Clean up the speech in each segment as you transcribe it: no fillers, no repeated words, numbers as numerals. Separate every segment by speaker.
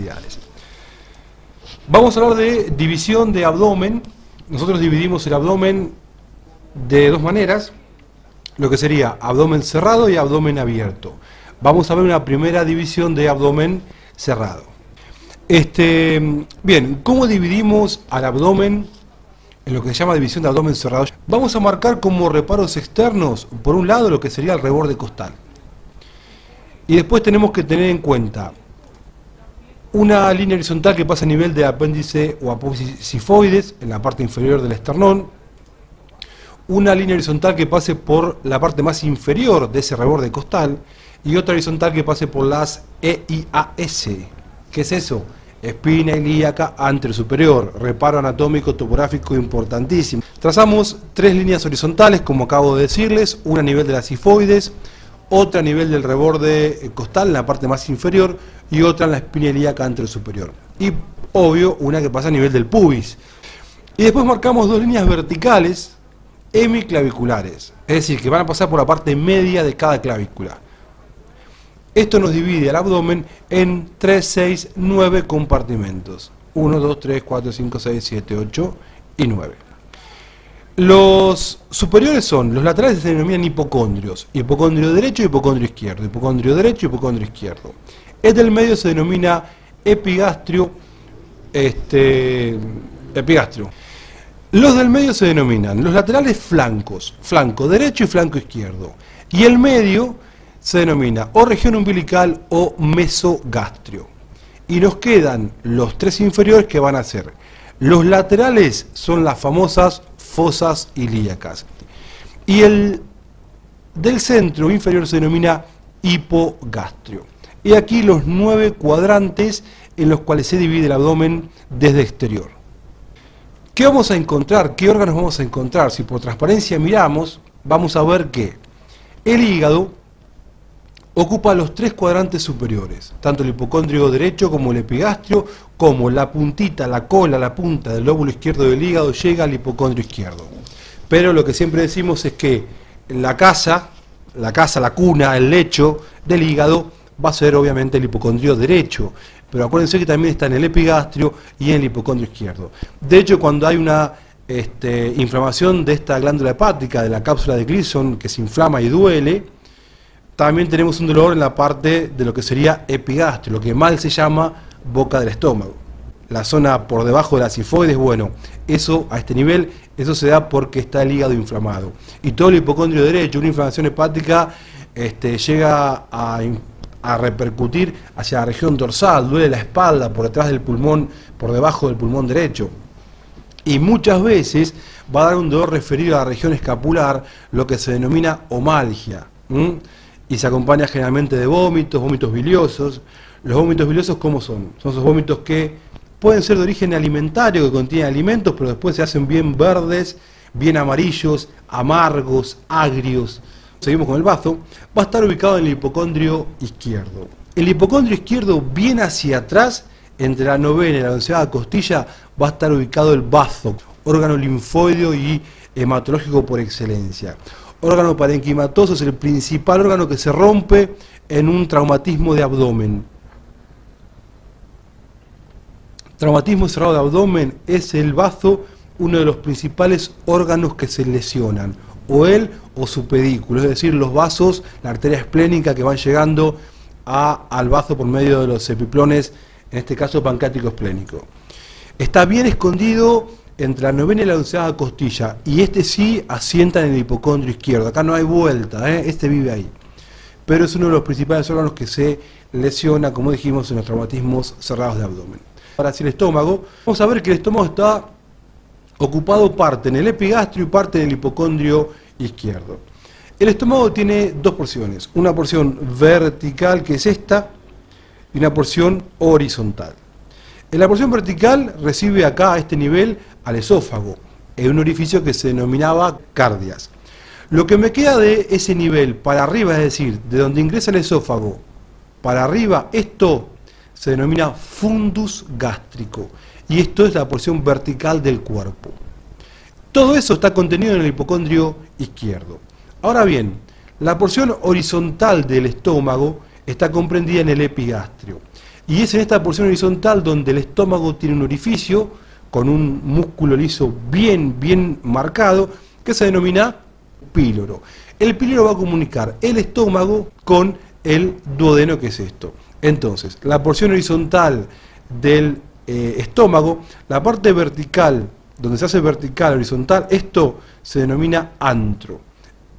Speaker 1: actividades. Vamos a hablar de división de abdomen. Nosotros dividimos el abdomen de dos maneras, lo que sería abdomen cerrado y abdomen abierto. Vamos a ver una primera división de abdomen cerrado. Bien, ¿cómo dividimos al abdomen en lo que se llama división de abdomen cerrado? Vamos a marcar como reparos externos, por un lado, lo que sería el reborde costal. Y después tenemos que tener en cuenta una línea horizontal que pasa a nivel de apéndice o apófisis sifoides, en la parte inferior del esternón. Una línea horizontal que pase por la parte más inferior de ese reborde costal. Y otra horizontal que pase por las EIAS. ¿Qué es eso? Espina ilíaca anterosuperior, reparo anatómico topográfico importantísimo. Trazamos tres líneas horizontales, como acabo de decirles, una a nivel de las sifoides, otra a nivel del reborde costal, en la parte más inferior, y otra en la espina ilíaca anterosuperior. Y, obvio, una que pasa a nivel del pubis. Y después marcamos dos líneas verticales hemiclaviculares, es decir, que van a pasar por la parte media de cada clavícula. Esto nos divide al abdomen en 3, 6, 9 compartimentos. 1, 2, 3, 4, 5, 6, 7, 8 y 9. Los superiores son, los laterales se denominan hipocondrios. Hipocondrio derecho y hipocondrio izquierdo. Hipocondrio derecho y hipocondrio izquierdo. El del medio se denomina epigastrio. Epigastrio. Los del medio se denominan los laterales flancos. Flanco derecho y flanco izquierdo. Y el medio se denomina o región umbilical o mesogastrio. Y nos quedan los tres inferiores que van a ser. Los laterales son las famosas fosas ilíacas. Y el del centro inferior se denomina hipogastrio. Y aquí los 9 cuadrantes en los cuales se divide el abdomen desde exterior. ¿Qué vamos a encontrar? ¿Qué órganos vamos a encontrar? Si por transparencia miramos, vamos a ver que el hígado ocupa los 3 cuadrantes superiores, tanto el hipocondrio derecho como el epigastrio, como la puntita, la cola, la punta del lóbulo izquierdo del hígado llega al hipocondrio izquierdo. Pero lo que siempre decimos es que la casa, la cuna, el lecho del hígado va a ser obviamente el hipocondrio derecho, pero acuérdense que también está en el epigastrio y en el hipocondrio izquierdo. De hecho, cuando hay una inflamación de esta glándula hepática, de la cápsula de Gleason, que se inflama y duele, también tenemos un dolor en la parte de lo que sería epigastrio, lo que mal se llama boca del estómago. La zona por debajo de la sifoides, bueno, eso a este nivel, eso se da porque está el hígado inflamado. Y todo el hipocondrio derecho, una inflamación hepática, llega a repercutir hacia la región dorsal, duele la espalda, por detrás del pulmón, por debajo del pulmón derecho. Y muchas veces va a dar un dolor referido a la región escapular, lo que se denomina omalgia. Y se acompaña generalmente de vómitos, vómitos biliosos. Los vómitos biliosos, ¿cómo son? Son esos vómitos que pueden ser de origen alimentario, que contienen alimentos, pero después se hacen bien verdes, bien amarillos, amargos, agrios. Seguimos con el bazo. Va a estar ubicado en el hipocondrio izquierdo. El hipocondrio izquierdo, bien hacia atrás, entre la novena y la 11ª costilla, va a estar ubicado el bazo, órgano linfoideo y hematológico por excelencia. Órgano parenquimatoso es el principal órgano que se rompe en un traumatismo de abdomen. Traumatismo cerrado de abdomen es el bazo, uno de los principales órganos que se lesionan, o él o su pedículo, es decir, los vasos, la arteria esplénica que van llegando al bazo por medio de los epiplones, en este caso pancreático esplénico. Está bien escondido entre la novena y la 11ª costilla, y sí asienta en el hipocondrio izquierdo. Acá no hay vuelta, este vive ahí. Pero es uno de los principales órganos que se lesiona, como dijimos, en los traumatismos cerrados de abdomen. Ahora, si el estómago, vamos a ver que el estómago está ocupado parte en el epigastrio y parte en el hipocondrio izquierdo. El estómago tiene dos porciones, una porción vertical, que es esta, y una porción horizontal. En la porción vertical recibe acá, a este nivel, al esófago, en un orificio que se denominaba cardias. Lo que me queda de ese nivel para arriba, es decir, de donde ingresa el esófago para arriba, esto se denomina fundus gástrico, y esto es la porción vertical del cuerpo. Todo eso está contenido en el hipocondrio izquierdo. Ahora bien, la porción horizontal del estómago está comprendida en el epigastrio. Y es en esta porción horizontal donde el estómago tiene un orificio con un músculo liso bien marcado, que se denomina píloro. El píloro va a comunicar el estómago con el duodeno, que es esto. Entonces, la porción horizontal del estómago, la parte vertical, donde se hace vertical, horizontal, esto se denomina antro.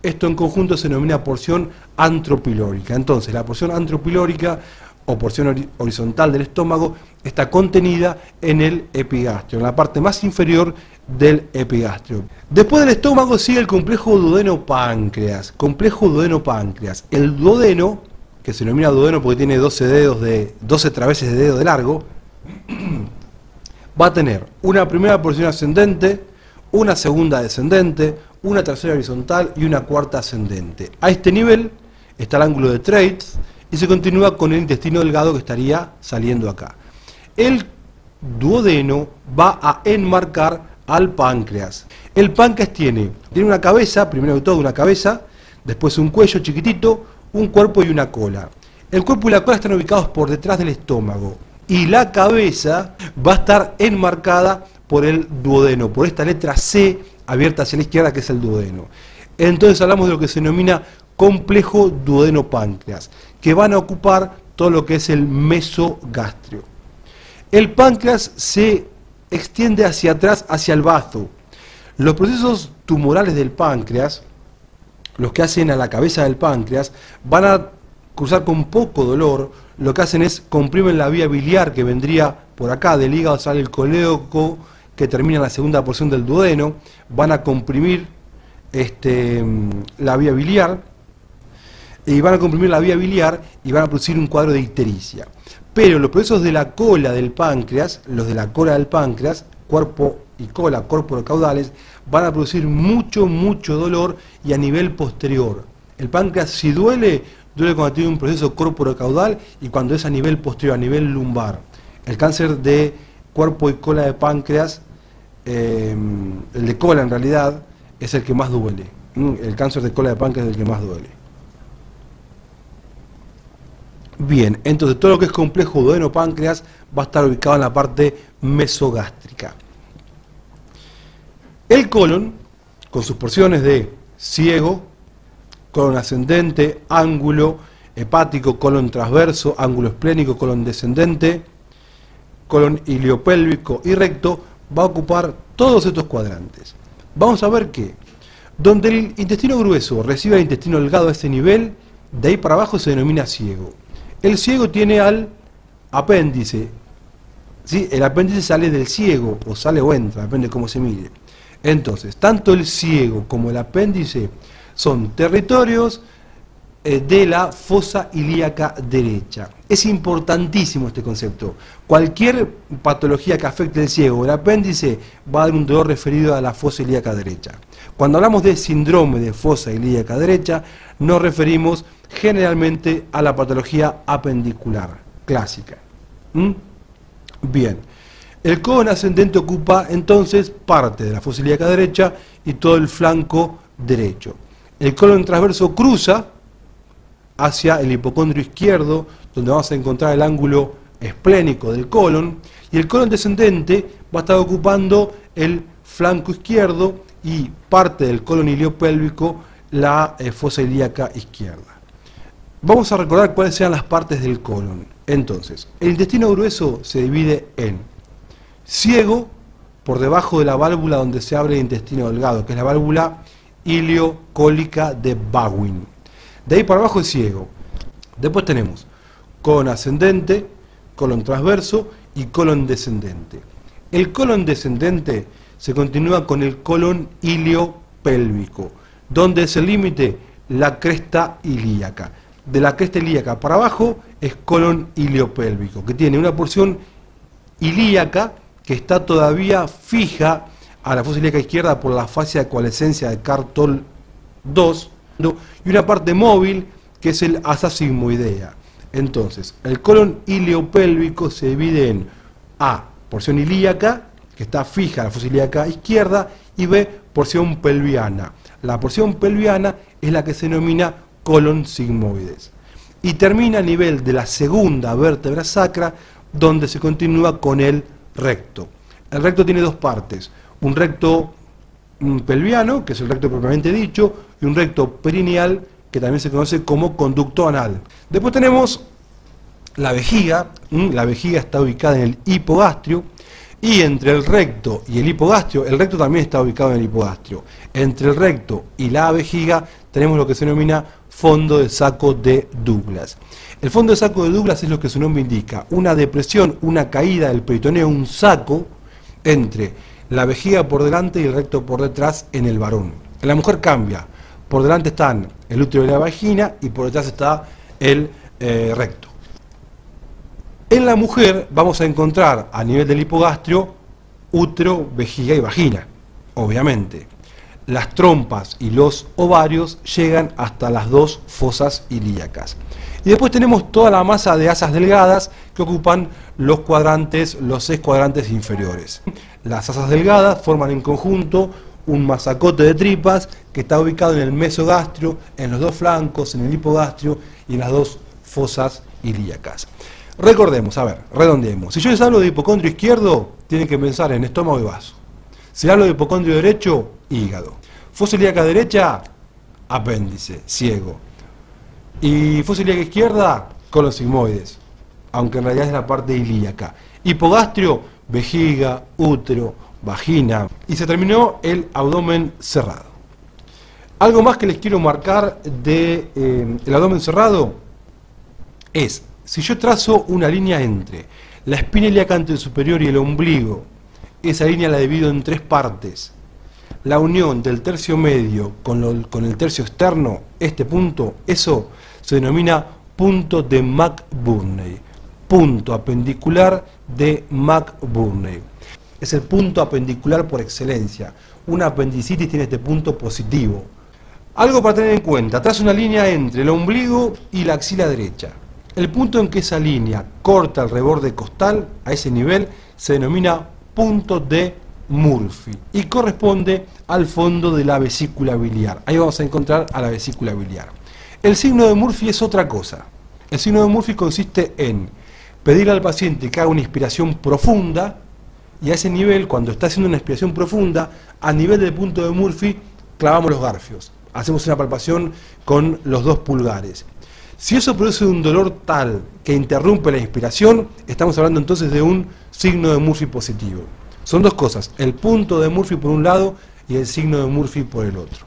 Speaker 1: Esto en conjunto se denomina porción antropilórica. Entonces, la porción antropilórica o porción horizontal del estómago está contenida en el epigastrio, en la parte más inferior del epigastrio. Después del estómago sigue el complejo duodeno-páncreas. Complejo duodeno-páncreas. El duodeno, que se denomina duodeno porque tiene 12 traveses de dedo de largo, va a tener una primera porción ascendente, una segunda descendente, una tercera horizontal y una cuarta ascendente. A este nivel está el ángulo de Treitz y se continúa con el intestino delgado que estaría saliendo acá. El duodeno va a enmarcar al páncreas. El páncreas tiene una cabeza, primero de todo una cabeza, después un cuello chiquitito, un cuerpo y una cola. El cuerpo y la cola están ubicados por detrás del estómago y la cabeza va a estar enmarcada por el duodeno, por esta letra C abierta hacia la izquierda que es el duodeno. Entonces hablamos de lo que se denomina complejo duodeno-páncreas, que van a ocupar todo lo que es el mesogastrio. El páncreas se extiende hacia atrás, hacia el bazo. Los procesos tumorales del páncreas, los que hacen a la cabeza del páncreas, van a cruzar con poco dolor. Lo que hacen es comprimen la vía biliar que vendría por acá, del hígado sale el colédoco que termina en la segunda porción del duodeno, van a comprimir la vía biliar y van a producir un cuadro de ictericia. Pero los procesos de la cola del páncreas, los de la cola del páncreas, cuerpo y cola, corporocaudales, van a producir mucho dolor y a nivel posterior. El páncreas si duele cuando tiene un proceso corporocaudal y cuando es a nivel posterior, a nivel lumbar. El cáncer de cuerpo y cola de páncreas, el de cola en realidad, es el que más duele. El cáncer de cola de páncreas es el que más duele. Bien, entonces todo lo que es complejo duodeno-páncreas va a estar ubicado en la parte mesogástrica. El colon, con sus porciones de ciego, colon ascendente, ángulo hepático, colon transverso, ángulo esplénico, colon descendente, colon iliopélvico y recto, va a ocupar todos estos cuadrantes. Vamos a ver que donde el intestino grueso recibe el intestino delgado a ese nivel, de ahí para abajo se denomina ciego. El ciego tiene al apéndice, ¿sí? El apéndice sale del ciego, o sale o entra, depende de cómo se mire. Entonces, tanto el ciego como el apéndice son territorios de la fosa ilíaca derecha. Es importantísimo este concepto. Cualquier patología que afecte el ciego o el apéndice va a dar un dolor referido a la fosa ilíaca derecha. Cuando hablamos de síndrome de fosa ilíaca derecha, nos referimos generalmente a la patología apendicular clásica. Bien, el colon ascendente ocupa entonces parte de la fosa ilíaca derecha y todo el flanco derecho. El colon transverso cruza hacia el hipocondrio izquierdo, donde vamos a encontrar el ángulo esplénico del colon, y el colon descendente va a estar ocupando el flanco izquierdo y parte del colon iliopélvico, la fosa ilíaca izquierda. Vamos a recordar cuáles sean las partes del colon. Entonces, el intestino grueso se divide en ciego, por debajo de la válvula donde se abre el intestino delgado, que es la válvula iliocólica de Bowing. De ahí para abajo es ciego. Después tenemos colon ascendente, colon transverso y colon descendente. El colon descendente se continúa con el colon iliopélvico, donde es el límite la cresta ilíaca. De la cresta ilíaca para abajo es colon iliopélvico, que tiene una porción ilíaca que está todavía fija a la fosa ilíaca izquierda por la fascia de coalescencia de Cartol 2, y una parte móvil que es el asa sigmoidea. Entonces, el colon iliopélvico se divide en A, porción ilíaca, que está fija a la fosa ilíaca izquierda, y B, porción pelviana. La porción pelviana es la que se denomina colon sigmoides. y termina a nivel de la segunda vértebra sacra, donde se continúa con el recto. El recto tiene dos partes, un recto pelviano, que es el recto propiamente dicho, y un recto perineal, que también se conoce como conducto anal. Después tenemos la vejiga está ubicada en el hipogastrio, y entre el recto y el hipogastrio, el recto también está ubicado en el hipogastrio, entre el recto y la vejiga tenemos lo que se denomina fondo de saco de Douglas. El fondo de saco de Douglas es lo que su nombre indica, una depresión, una caída del peritoneo, un saco entre la vejiga por delante y el recto por detrás en el varón. En la mujer cambia, por delante están el útero y la vagina y por detrás está el recto. En la mujer vamos a encontrar a nivel del hipogastrio útero, vejiga y vagina, obviamente. Las trompas y los ovarios llegan hasta las dos fosas ilíacas. Y después tenemos toda la masa de asas delgadas que ocupan los cuadrantes, los 6 cuadrantes inferiores. Las asas delgadas forman en conjunto un masacote de tripas que está ubicado en el mesogastrio, en los dos flancos, en el hipogastrio y en las dos fosas ilíacas. Recordemos, a ver, redondeemos. Si yo les hablo de hipocondrio izquierdo, tienen que pensar en estómago y vaso. Si hablo de hipocondrio derecho, hígado. Fosa ilíaca derecha, apéndice, ciego. Y fosa ilíaca izquierda, colon sigmoides, aunque en realidad es la parte ilíaca. Hipogastrio, vejiga, útero, vagina. Y se terminó el abdomen cerrado. Algo más que les quiero marcar del abdomen cerrado es, si yo trazo una línea entre la espina ilíaca anterior superior y el ombligo, esa línea la divido en 3 partes. La unión del tercio medio con el tercio externo, este punto, eso se denomina punto de McBurney. Punto apendicular de McBurney. Es el punto apendicular por excelencia. Una apendicitis tiene este punto positivo. Algo para tener en cuenta, trazo una línea entre el ombligo y la axila derecha. El punto en que esa línea corta el reborde costal, a ese nivel, se denomina punto de Murphy y corresponde al fondo de la vesícula biliar. Ahí vamos a encontrar a la vesícula biliar. El signo de Murphy es otra cosa. El signo de Murphy consiste en pedirle al paciente que haga una inspiración profunda y a ese nivel, cuando está haciendo una inspiración profunda, a nivel del punto de Murphy, clavamos los garfios. Hacemos una palpación con los 2 pulgares. Si eso produce un dolor tal que interrumpe la inspiración, estamos hablando entonces de un signo de Murphy positivo. Son 2 cosas, el punto de Murphy por un lado y el signo de Murphy por el otro.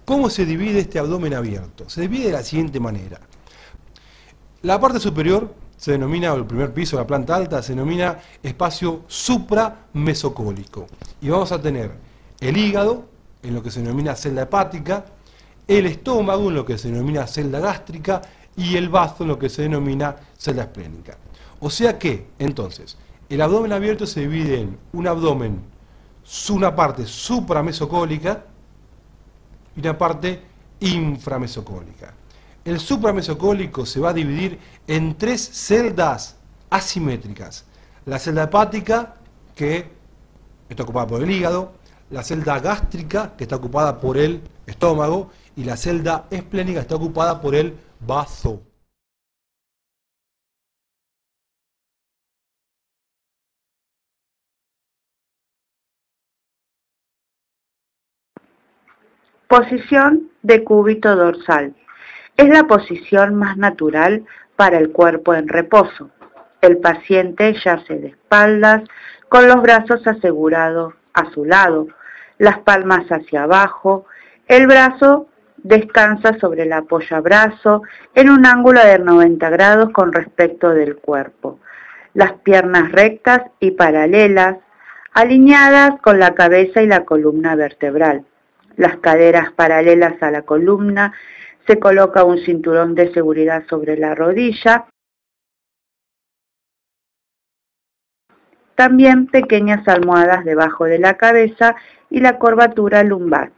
Speaker 1: ¿Cómo se divide este abdomen abierto? Se divide de la siguiente manera. La parte superior se denomina, o el primer piso, la planta alta, se denomina espacio supramesocólico. Y vamos a tener el hígado, en lo que se denomina celda hepática, el estómago, en lo que se denomina celda gástrica, y el bazo, en lo que se denomina celda esplénica. O sea que, entonces, el abdomen abierto se divide en un abdomen, una parte supramesocólica y una parte inframesocólica. El supramesocólico se va a dividir en 3 celdas asimétricas. La celda hepática, que está ocupada por el hígado, la celda gástrica, que está ocupada por el estómago, y la celda esplénica está ocupada por el bazo.
Speaker 2: Posición de cúbito dorsal. Es la posición más natural para el cuerpo en reposo. El paciente yace de espaldas, con los brazos asegurados a su lado, las palmas hacia abajo, el brazo descansa sobre el apoyabrazo en un ángulo de 90 grados con respecto del cuerpo. Las piernas rectas y paralelas, alineadas con la cabeza y la columna vertebral. Las caderas paralelas a la columna, se coloca un cinturón de seguridad sobre la rodilla. También pequeñas almohadas debajo de la cabeza y la curvatura lumbar.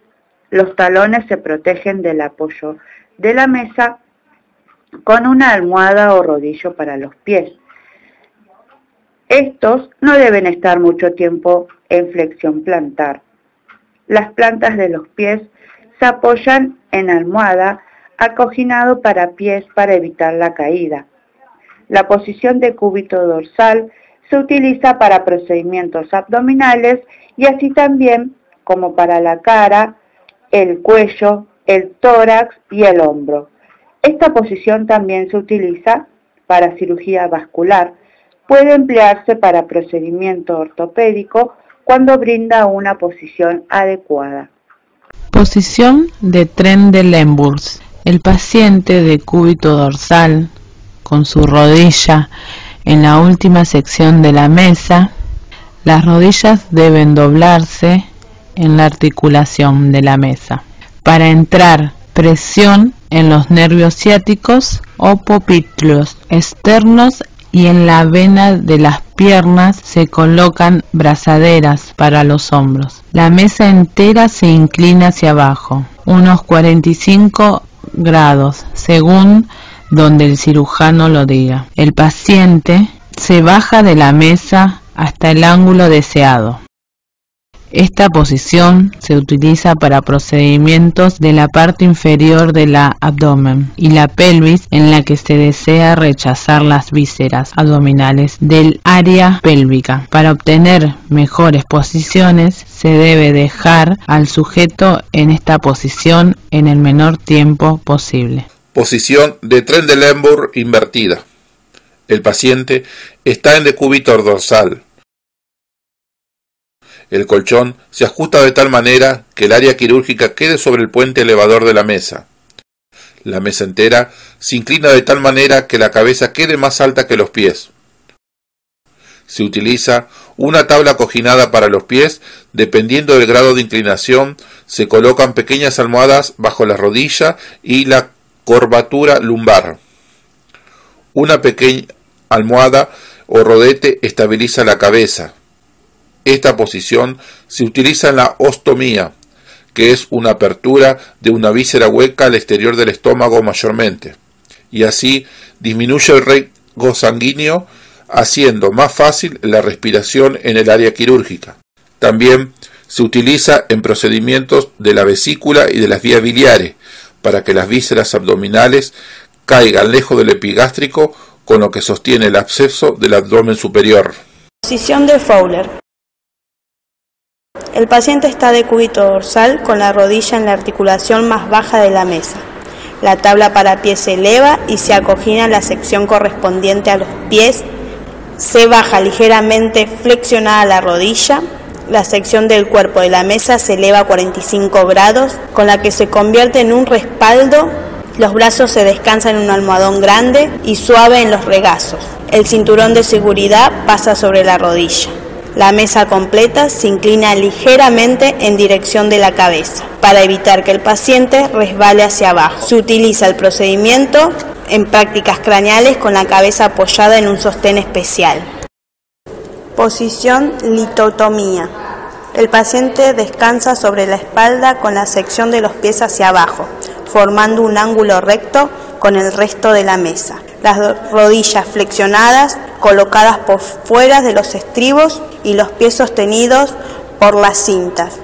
Speaker 2: Los talones se protegen del apoyo de la mesa con una almohada o rodillo para los pies. Estos no deben estar mucho tiempo en flexión plantar. Las plantas de los pies se apoyan en almohada acoginado para pies para evitar la caída. La posición de cúbito dorsal se utiliza para procedimientos abdominales y así también como para la cara, el cuello, el tórax y el hombro. Esta posición también se utiliza para cirugía vascular. Puede emplearse para procedimiento ortopédico cuando brinda una posición adecuada.
Speaker 3: Posición de Trendelenburg. El paciente de cúbito dorsal, con su rodilla en la última sección de la mesa, las rodillas deben doblarse en la articulación de la mesa para entrar presión en los nervios ciáticos o popliteos externos, y en la vena de las piernas se colocan brazaderas para los hombros. La mesa entera se inclina hacia abajo, unos 45 grados, según donde el cirujano lo diga. El paciente se baja de la mesa hasta el ángulo deseado. Esta posición se utiliza para procedimientos de la parte inferior del abdomen y la pelvis en la que se desea rechazar las vísceras abdominales del área pélvica. Para obtener mejores posiciones se debe dejar al sujeto en esta posición en el menor tiempo posible.
Speaker 4: Posición de Trendelenburg invertida. El paciente está en decúbito dorsal. El colchón se ajusta de tal manera que el área quirúrgica quede sobre el puente elevador de la mesa. La mesa entera se inclina de tal manera que la cabeza quede más alta que los pies. Se utiliza una tabla acoginada para los pies. Dependiendo del grado de inclinación, se colocan pequeñas almohadas bajo la rodilla y la curvatura lumbar. Una pequeña almohada o rodete estabiliza la cabeza. Esta posición se utiliza en la ostomía, que es una apertura de una víscera hueca al exterior del estómago mayormente, y así disminuye el riesgo sanguíneo, haciendo más fácil la respiración en el área quirúrgica. También se utiliza en procedimientos de la vesícula y de las vías biliares, para que las vísceras abdominales caigan lejos del epigástrico, con lo que sostiene el absceso del abdomen superior.
Speaker 5: Posición de Fowler. El paciente está de cúbito dorsal con la rodilla en la articulación más baja de la mesa. La tabla para pies se eleva y se acogina en la sección correspondiente a los pies. Se baja ligeramente flexionada la rodilla. La sección del cuerpo de la mesa se eleva a 45 grados, con la que se convierte en un respaldo. Los brazos se descansan en un almohadón grande y suave en los regazos. El cinturón de seguridad pasa sobre la rodilla. La mesa completa se inclina ligeramente en dirección de la cabeza para evitar que el paciente resbale hacia abajo. Se utiliza el procedimiento en prácticas craneales con la cabeza apoyada en un sostén especial. Posición litotomía. El paciente descansa sobre la espalda con la sección de los pies hacia abajo, formando un ángulo recto con el resto de la mesa. Las rodillas flexionadas, colocadas por fuera de los estribos y los pies sostenidos por las cintas.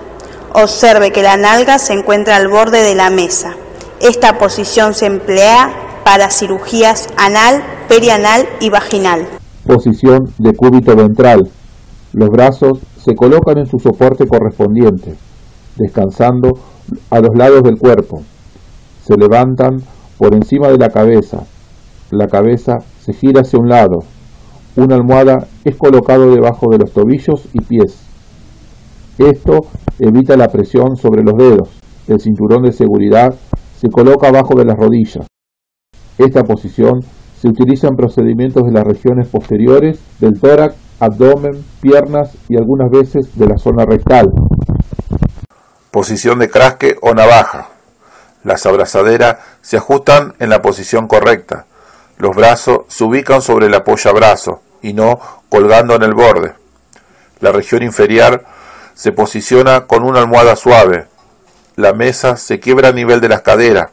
Speaker 5: Observe que la nalga se encuentra al borde de la mesa. Esta posición se emplea para cirugías anal, perianal y vaginal.
Speaker 6: Posición de cúbito ventral. Los brazos se colocan en su soporte correspondiente, descansando a los lados del cuerpo. Se levantan por encima de la cabeza. La cabeza se gira hacia un lado. Una almohada es colocado debajo de los tobillos y pies. Esto evita la presión sobre los dedos. El cinturón de seguridad se coloca abajo de las rodillas. Esta posición se utiliza en procedimientos de las regiones posteriores del tórax, abdomen, piernas y algunas veces de la zona rectal.
Speaker 4: Posición de crasque o navaja. Las abrazaderas se ajustan en la posición correcta. Los brazos se ubican sobre el apoyabrazo y no colgando en el borde. La región inferior se posiciona con una almohada suave. La mesa se quiebra a nivel de las caderas.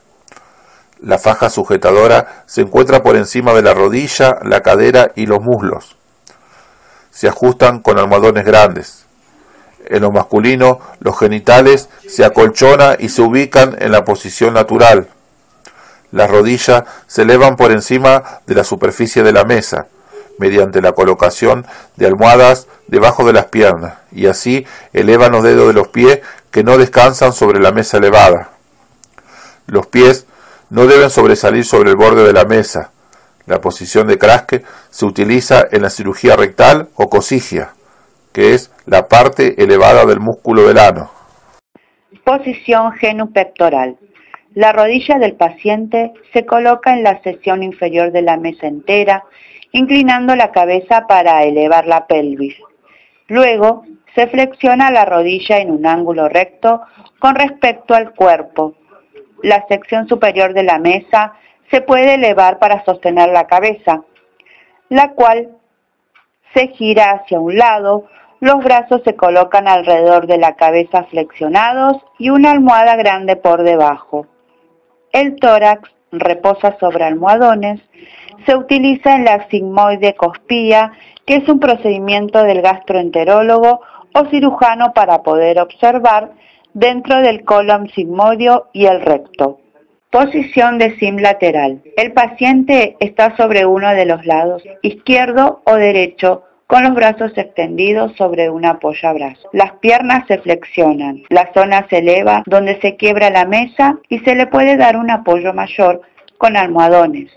Speaker 4: La faja sujetadora se encuentra por encima de la rodilla, la cadera y los muslos. Se ajustan con almohadones grandes. En lo masculino, los genitales se acolchonan y se ubican en la posición natural. Las rodillas se elevan por encima de la superficie de la mesa, mediante la colocación de almohadas debajo de las piernas, y así elevan los dedos de los pies que no descansan sobre la mesa elevada. Los pies no deben sobresalir sobre el borde de la mesa. La posición de Kraske se utiliza en la cirugía rectal o cosigia, que es la parte elevada del músculo del ano.
Speaker 2: Posición genupectoral. La rodilla del paciente se coloca en la sección inferior de la mesa entera, inclinando la cabeza para elevar la pelvis. Luego, se flexiona la rodilla en un ángulo recto con respecto al cuerpo. La sección superior de la mesa se puede elevar para sostener la cabeza, la cual se gira hacia un lado. Los brazos se colocan alrededor de la cabeza flexionados y una almohada grande por debajo. El tórax reposa sobre almohadones. Se utiliza en la sigmoidecoscopía, que es un procedimiento del gastroenterólogo o cirujano para poder observar dentro del colon sigmoideo y el recto. Posición de sim lateral. El paciente está sobre uno de los lados, izquierdo o derecho, con los brazos extendidos sobre un apoyabrazo. Las piernas se flexionan, la zona se eleva donde se quiebra la mesa y se le puede dar un apoyo mayor con almohadones,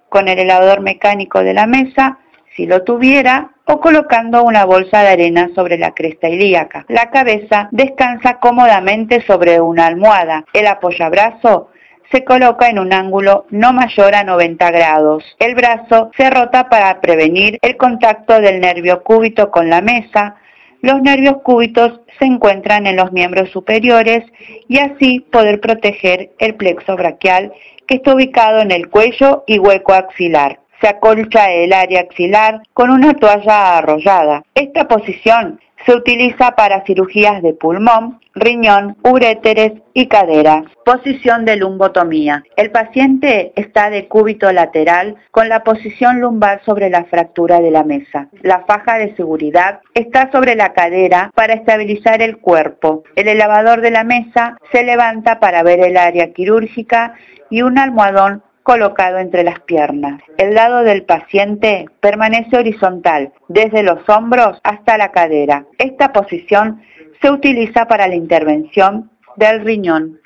Speaker 2: con el elevador mecánico de la mesa, si lo tuviera, o colocando una bolsa de arena sobre la cresta ilíaca. La cabeza descansa cómodamente sobre una almohada. El apoyabrazo se coloca en un ángulo no mayor a 90 grados. El brazo se rota para prevenir el contacto del nervio cúbito con la mesa. Los nervios cúbitos se encuentran en los miembros superiores y así poder proteger el plexo braquial que está ubicado en el cuello y hueco axilar. Se acolcha el área axilar con una toalla arrollada. Esta posición se utiliza para cirugías de pulmón, riñón, uréteres y cadera. Posición de lumbotomía. El paciente está de cúbito lateral con la posición lumbar sobre la fractura de la mesa. La faja de seguridad está sobre la cadera para estabilizar el cuerpo. El elevador de la mesa se levanta para ver el área quirúrgica y un almohadón colocado entre las piernas. El lado del paciente permanece horizontal, desde los hombros hasta la cadera. Esta posición se utiliza para la intervención del riñón.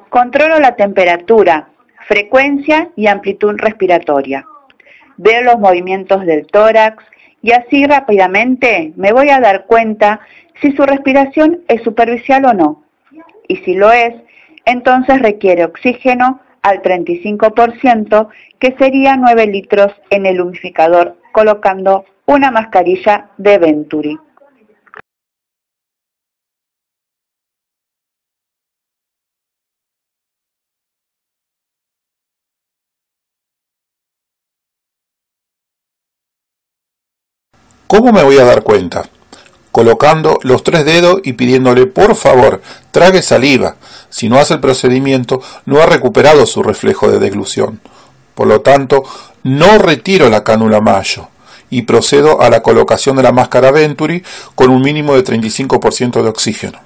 Speaker 2: Controlo la temperatura, frecuencia y amplitud respiratoria. Veo los movimientos del tórax y así rápidamente me voy a dar cuenta si su respiración es superficial o no. Y si lo es, entonces requiere oxígeno al 35%, que sería 9 litros en el humidificador, colocando una mascarilla de Venturi.
Speaker 4: ¿Cómo me voy a dar cuenta? Colocando los 3 dedos y pidiéndole por favor trague saliva. Si no hace el procedimiento, no ha recuperado su reflejo de deglución. Por lo tanto, no retiro la cánula Mayo y procedo a la colocación de la máscara Venturi con un mínimo de 35% de oxígeno.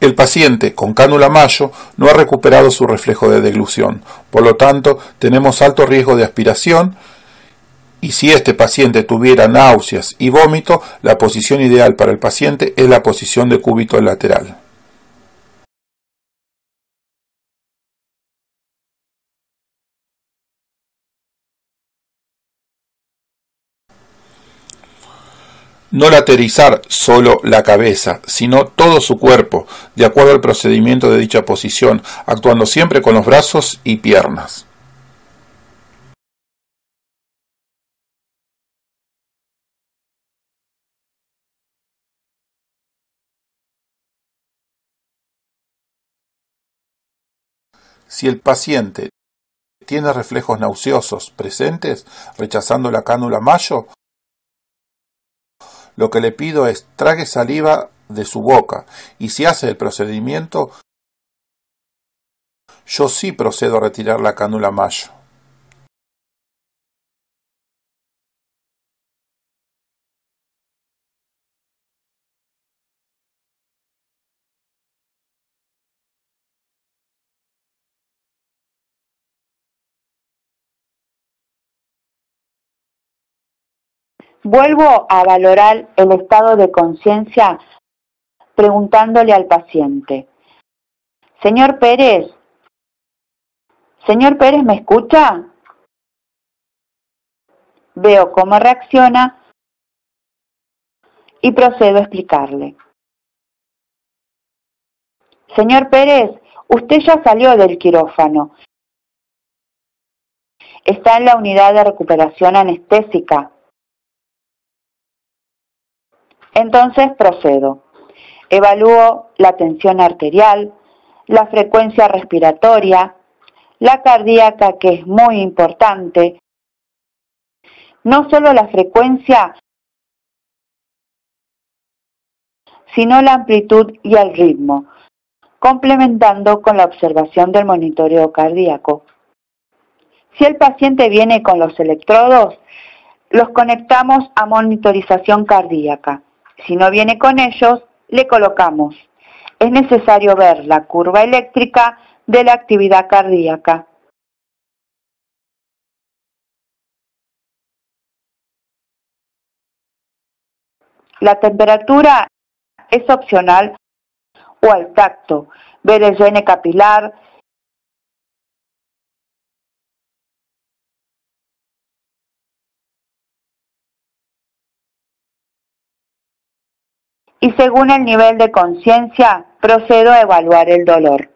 Speaker 4: El paciente con cánula Mayo no ha recuperado su reflejo de deglución, por lo tanto tenemos alto riesgo de aspiración, y si este paciente tuviera náuseas y vómito, la posición ideal para el paciente es la posición de cúbito lateral. No lateralizar solo la cabeza, sino todo su cuerpo, de acuerdo al procedimiento de dicha posición, actuando siempre con los brazos y piernas. Si el paciente tiene reflejos nauseosos presentes, rechazando la cánula Mayo, lo que le pido es trague saliva de su boca, y si hace el procedimiento, yo sí procedo a retirar la cánula Mayo.
Speaker 2: Vuelvo a valorar el estado de conciencia preguntándole al paciente: Señor Pérez, ¿me escucha? Veo cómo reacciona y procedo a explicarle. Señor Pérez, usted ya salió del quirófano. Está en la unidad de recuperación anestésica. Entonces procedo. Evalúo la tensión arterial, la frecuencia respiratoria, la cardíaca, que es muy importante. No solo la frecuencia, sino la amplitud y el ritmo, complementando con la observación del monitoreo cardíaco. Si el paciente viene con los electrodos, los conectamos a monitorización cardíaca. Si no viene con ellos, le colocamos. Es necesario ver la curva eléctrica de la actividad cardíaca. La temperatura es opcional o al tacto. Ver el llene capilar, y según el nivel de conciencia, procedo a evaluar el dolor.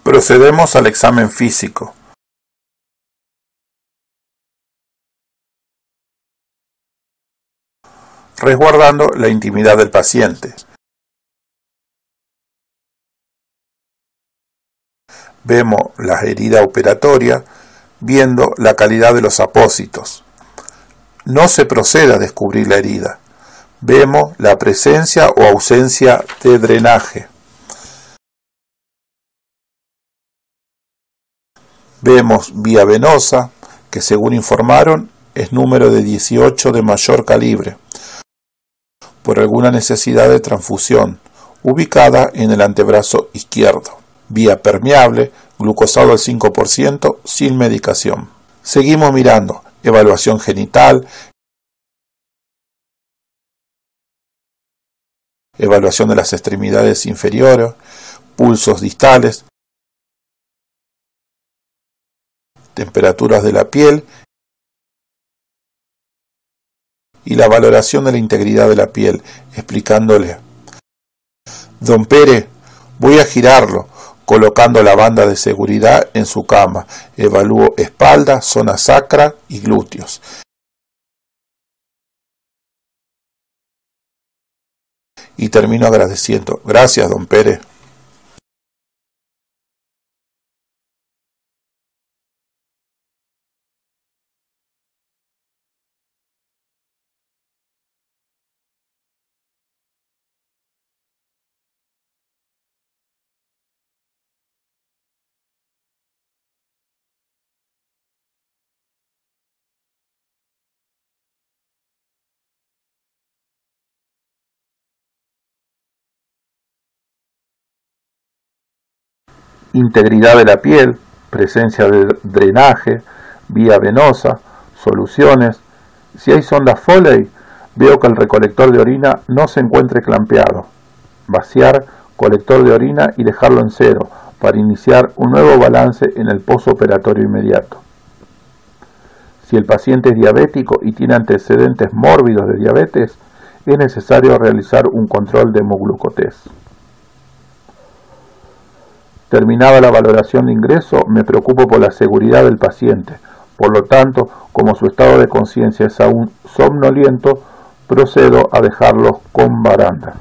Speaker 4: Procedemos al examen físico. Resguardando la intimidad del paciente. Vemos la herida operatoria, viendo la calidad de los apósitos. No se procede a descubrir la herida. Vemos la presencia o ausencia de drenaje. Vemos vía venosa, que según informaron es número de 18 de mayor calibre, por alguna necesidad de transfusión, ubicada en el antebrazo izquierdo. Vía permeable, glucosado al 5%, sin medicación. Seguimos mirando, evaluación genital, evaluación de las extremidades inferiores, pulsos distales, temperaturas de la piel y la valoración de la integridad de la piel, explicándole: Don Pérez, voy a girarlo, colocando la banda de seguridad en su cama. Evalúo espalda, zona sacra y glúteos. Y termino agradeciendo. Gracias, don Pérez.
Speaker 6: integridad de la piel, presencia de drenaje, vía venosa, soluciones. Si hay sondas Foley, veo que el recolector de orina no se encuentre clampeado. Vaciar colector de orina y dejarlo en cero para iniciar un nuevo balance en el posoperatorio inmediato. Si el paciente es diabético y tiene antecedentes mórbidos de diabetes, es necesario realizar un control de hemoglucotest. Terminada la valoración de ingreso, me preocupo por la seguridad del paciente. Por lo tanto, como su estado de conciencia es aún somnoliento, procedo a dejarlos con baranda.